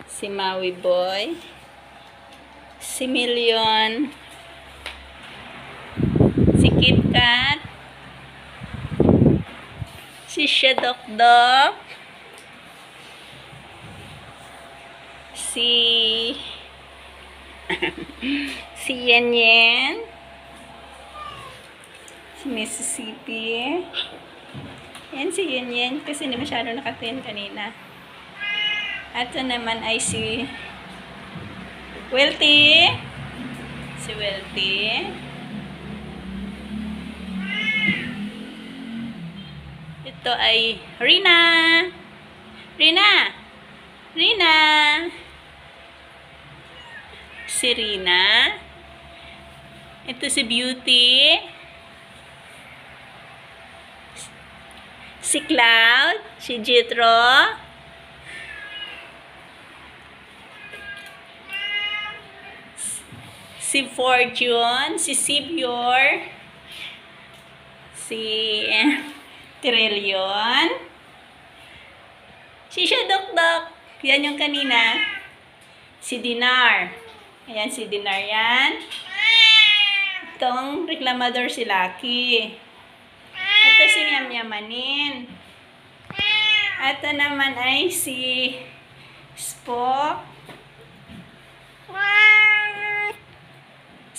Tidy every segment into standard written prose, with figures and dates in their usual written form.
Si Maui Boy, si Million, si Kit Kat, si Shadokdok, si si Yen Yen, si Mississippi. Yan si Yen Yen kasi hindi masyado nakatin kanina. At ito naman ay si Welty. Si Welty. Ito ay Rina. Rina. Rina. Si Rina. Ito si Beauty. Si Cloud. Si Jitro. Si Fortune, si Sibior, si Trillion, si Shadokdok, yan yung kanina, si Dinar, ayan si Dinar yan, itong reklamador si Lucky, ito si Yamyamanin, ito naman ay si Spock,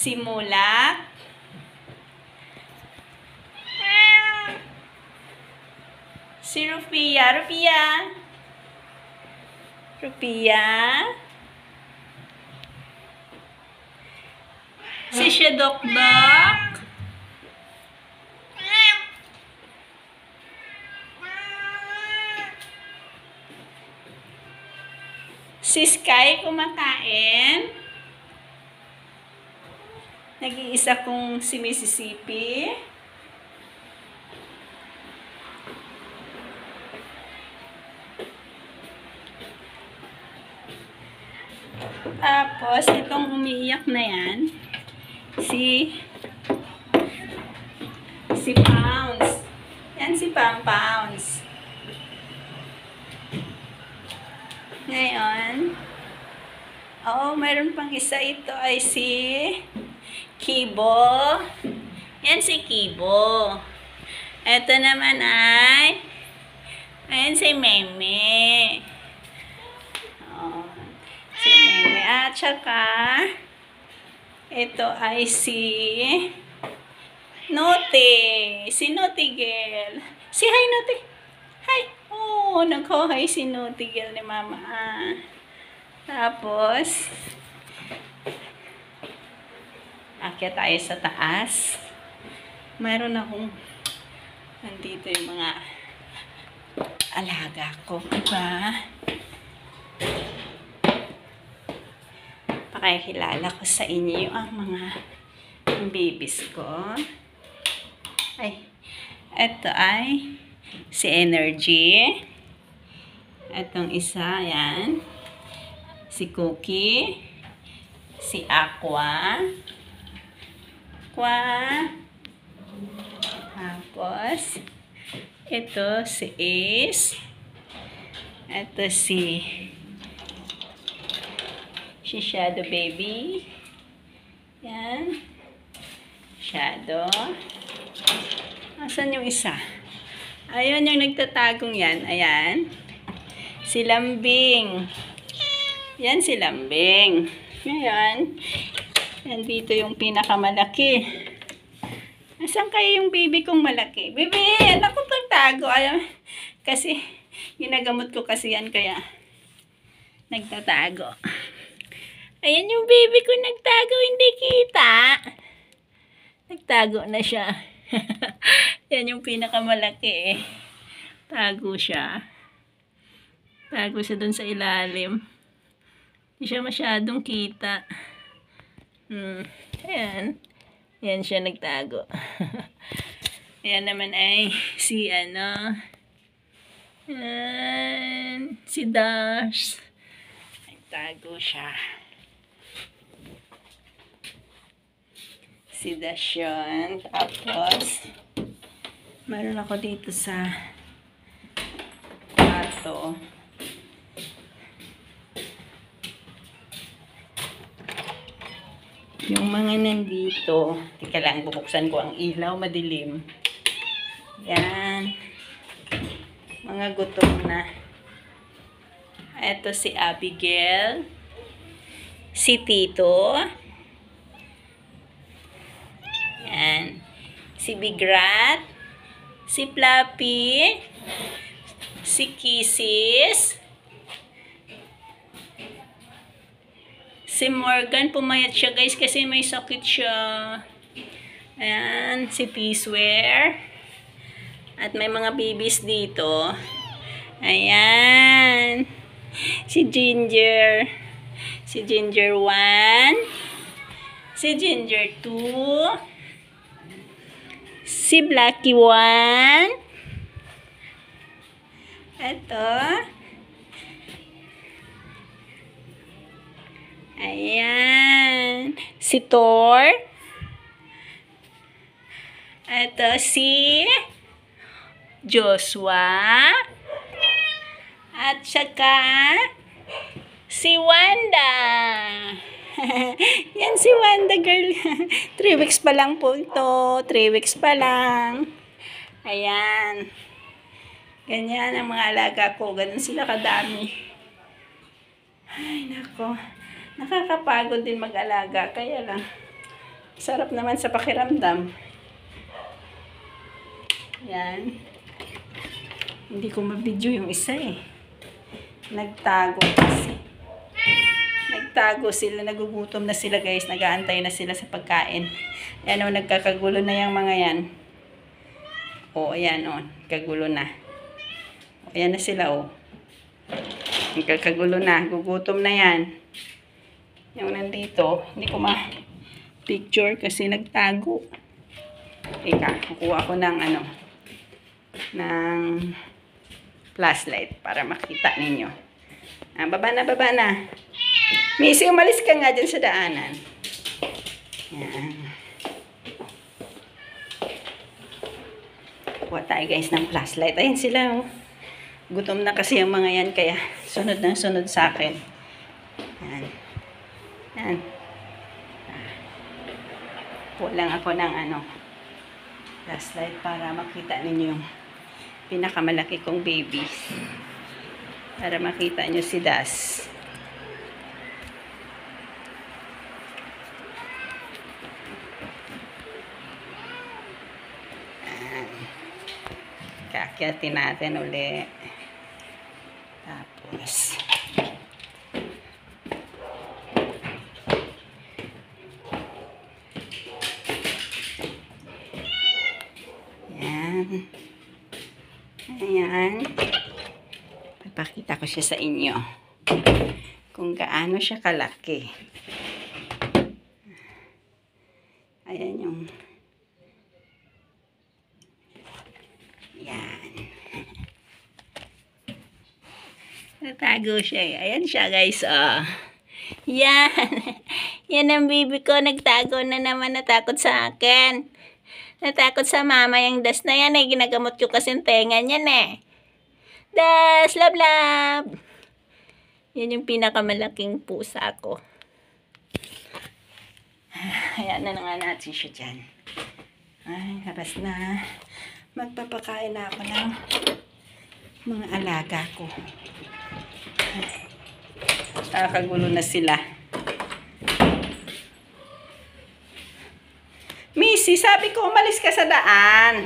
si Mulak, si Rupia, si Shadokdok, si Sky kumakain, nag-iisa kong si Mississippi. Tapos, itong umiiyak na yan, si Pounds. Yan si Pounds. Ngayon, mayroon pang isa. Ito ay si Kibo. Yan si Kibo. Ito naman ay ayan si Meme. Si Meme. At saka ito ay si Note. Si Note Girl. Si hi Note. Hi. Oh, nag-hi si Note Girl ni Mama. Tapos akyat tayo sa taas. Mayroon akong nandito yung mga alaga ko, diba? Pakikilala ko sa inyo ang mga babies ko. Ay, ito ay si Energy. Itong isa, yan. Si Cookie. Si Aqua. Tapos, ito si Ace. Ito si Shadow Baby. Yan. Shadow. Asan yung isa? Ayun yung nagtatagong yan. Ayan. Si Lambing. Yan si Lambing. Ngayon, yan dito yung pinakamalaki. Asan kayo yung baby kong malaki? Baby, anak ko pagtago. Ayan. Kasi, ginagamot ko kasi yan kaya nagtatago. Ayan yung baby ko nagtago, hindi kita. Nagtago na siya. Yan yung pinakamalaki eh. Tago siya. Tago siya dun sa ilalim. Hindi siya masyadong kita. Ayan. Ayan siya nagtago. Ayan naman ay si si Dash. Nagtago siya. Si Dash yun. Tapos, meron ako dito sa plato. Yung mga nandito, tika lang, bubuksan ko ang ilaw, madilim. Yan. Mga gutom na. Ito si Abigail. Si Tito. Yan. Si Bigrat. Si Fluffy. Si Kisses. Si Morgan, pumayat siya guys kasi may sakit siya. Ayan, si Peaceware. At may mga babies dito. Ayan. Si Ginger. Si Ginger 1. Si Ginger 2. Si Blacky 1. Ito. Ayan. Si Thor. Ito si Joshua. At saka si Wanda. Yan si Wanda girl. 3 weeks pa lang po ito. 3 weeks pa lang. Ayan. Ganyan ang mga alaga ko. Ganun sila kadami. Ay, nako. Nakakapagod din mag-alaga. Kaya lang, sarap naman sa pakiramdam. Yan. Hindi ko ma-video yung isa eh. Nagtago kasi. Nagtago sila. Nagugutom na sila guys. Nag-aantay na sila sa pagkain. Ayan o, nagkakagulo na yung mga yan. O, ayan o. Kagulo na. O, ayan na sila o. Nagkakagulo na. Gugutom na yan. Yung nandito, hindi ko ma-picture kasi nagtago. Teka, kukuha ko ng ng flashlight para makita ninyo. Baba na, baba na. Missy, umalis ka nga dyan sa daanan. Yan. Kuha tayo guys ng flashlight. Ayan sila oh. Gutom na kasi ang mga yan kaya sunod na sunod sa akin. Yan. Yan. Kuha lang ako ng flashlight para makita ninyo yung pinakamalaki kong babies. Para makita nyo si Das. Kakyatin natin ulit. Tapos yan. Ayan. Papakita ko siya sa inyo. Kung gaano siya kalaki. Ayan yung yan. Natago siya eh. Ayan siya guys. Oh. Yan. Yan ang bibi ko. Nagtago na naman. Natakot sa akin. Natakot sa mama yung Das na yan eh. Ginagamot ko kasi yung tenga niyan eh. Das! Love, love! Yan yung pinakamalaking pusa ko. Ayan na nga natin siya dyan. Ay, labas na. Magpapakain na ako ng mga alaga ko. Nakakagulo na sila. Missy, sabi ko umalis ka sa daan.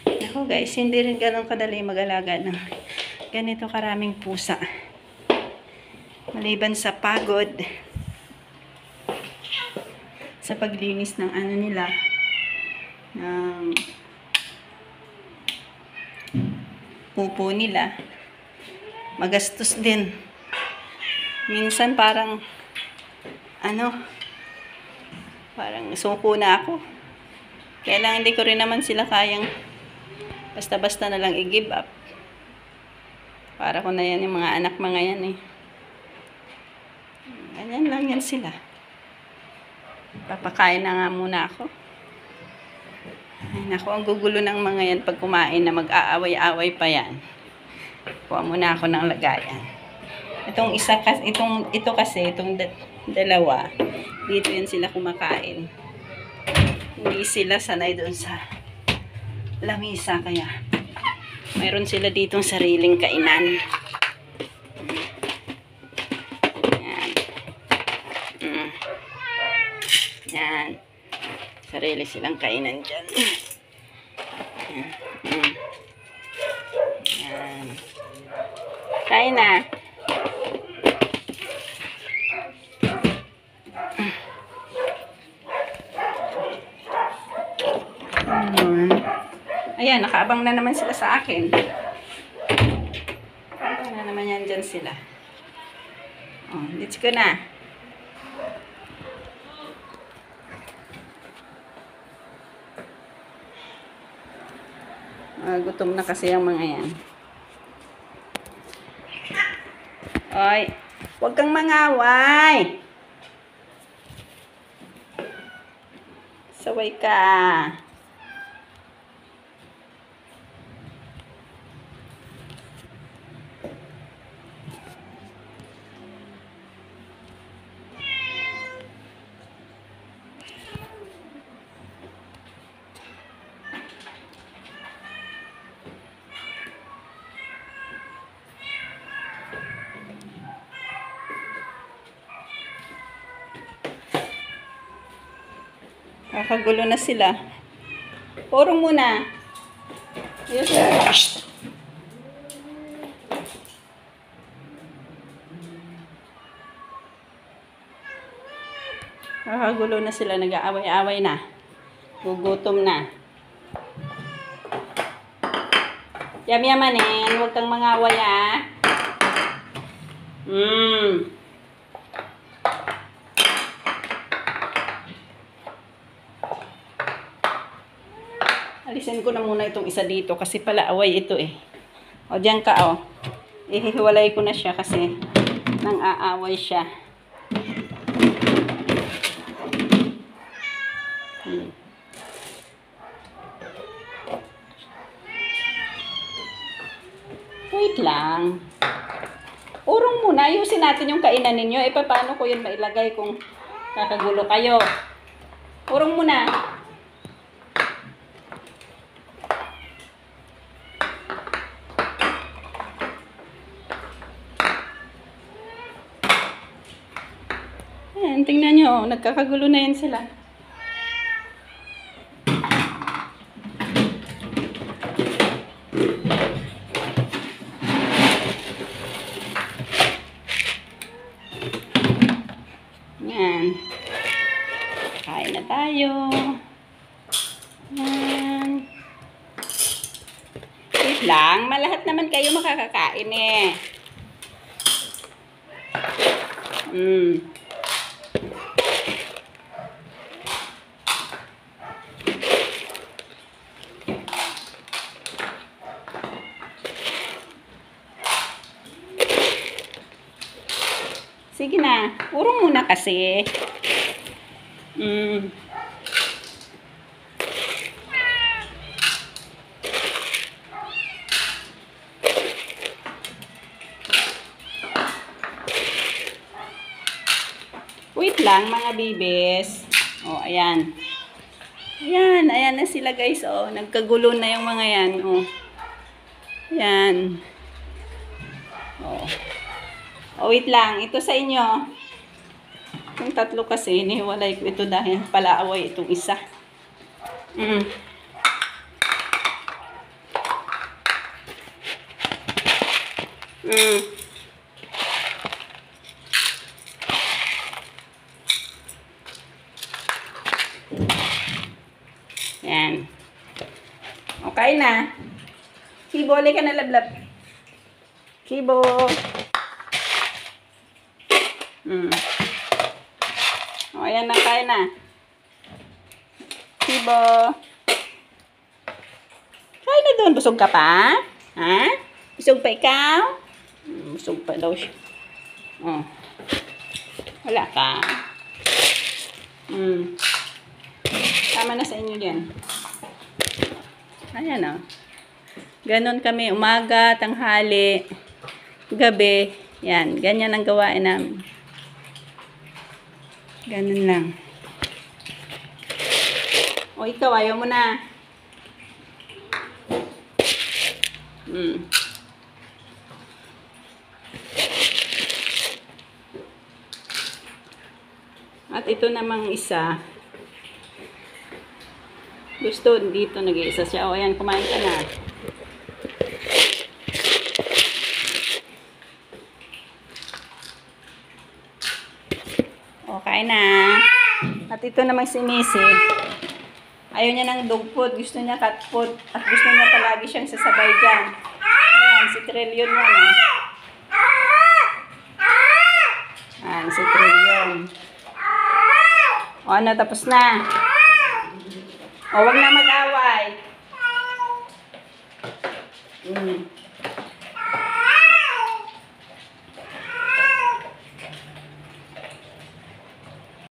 Ako guys, hindi rin ganun kadali mag-alaga ng ganito karaming pusa. Maliban sa pagod sa paglinis ng nila ng pupo nila, magastos din. Minsan parang parang suko na ako. Kaya lang hindi ko rin naman sila kayang basta-basta na lang i-give up. Para ko na yan yung mga anak mga yan eh. Ganyan lang yan sila. Papakain na nga muna ako. Ay naku, ang gugulo ng mga yan pag kumain na mag-aaway-aaway pa yan. Kuha muna ako ng lagayan. Itong isa kasi, ito kasi, itong dalawa, dito yan sila kumakain. Hindi sila sanay doon sa lamisa, kaya mayroon sila ditong sariling kainan. Yan. Yan. Sarili silang kainan dyan. Yan. Kain na. Ayan, nakaabang na naman sila sa akin. Nakaabang na naman yan dyan sila. Oh, let's go na. Gutom na kasi ang mga yan. Oy, huwag kang mangaway. Saway ka. Kakagulo na sila. Purong muna. Yes, sir. Kakagulo na sila. Nag-aaway-aaway na. Gugutom na. Yam-yamanin. Huwag kang mangaway, ah. Alisin ko na muna itong isa dito kasi pala away ito eh. O, dyan ka, o. Ihihiwalay ko na siya kasi nang aaway siya. Wait lang. Urong muna. Ayusin natin yung kainan ninyo. E, paano ko yun mailagay kung kakagulo kayo? Urong muna. Ayan, tingnan nyo, nagkakagulo na yan sila. Yan. Kain na tayo. Yan. Wait lang, malahat naman kayo makakakain eh. Sige na. Urong muna kasi. Wait lang, mga bibis. Oh, ayan. Ayan, ayan na sila guys. Oh, nagkagulo na yung mga yan. Oh. Ayan. Oh. Oh, wait lang. Ito sa inyo. Yung tatlo kasi, inihiwalay ko ito dahil palaaway itong isa. Yan. Okay na. Kibo, alay ka na lablab. Kibo. O, ayan na, kain na. Kibo. Kain na doon. Busog ka pa? Ha? Busog pa ikaw? Busog pa daw siya. Oh. Wala ka. Tama na sa inyo yan. Ayan o. Ganon kami, umaga, tanghali, gabi. Yan, ganyan ang gawain namin. Ganon lang. O ikaw, ayaw mo na. At ito namang isa. Gusto, dito nag-iisa siya. O ayan, kumain ka na. O, kain na. At ito namang si Missy. Ayaw niya ng dog food. Gusto niya cat food. At gusto niya palagi siyang sasabay dyan. Ayan, si Trillion yan. Ayan, si Trillion. O, ano, tapos na. O, wag na mag-away.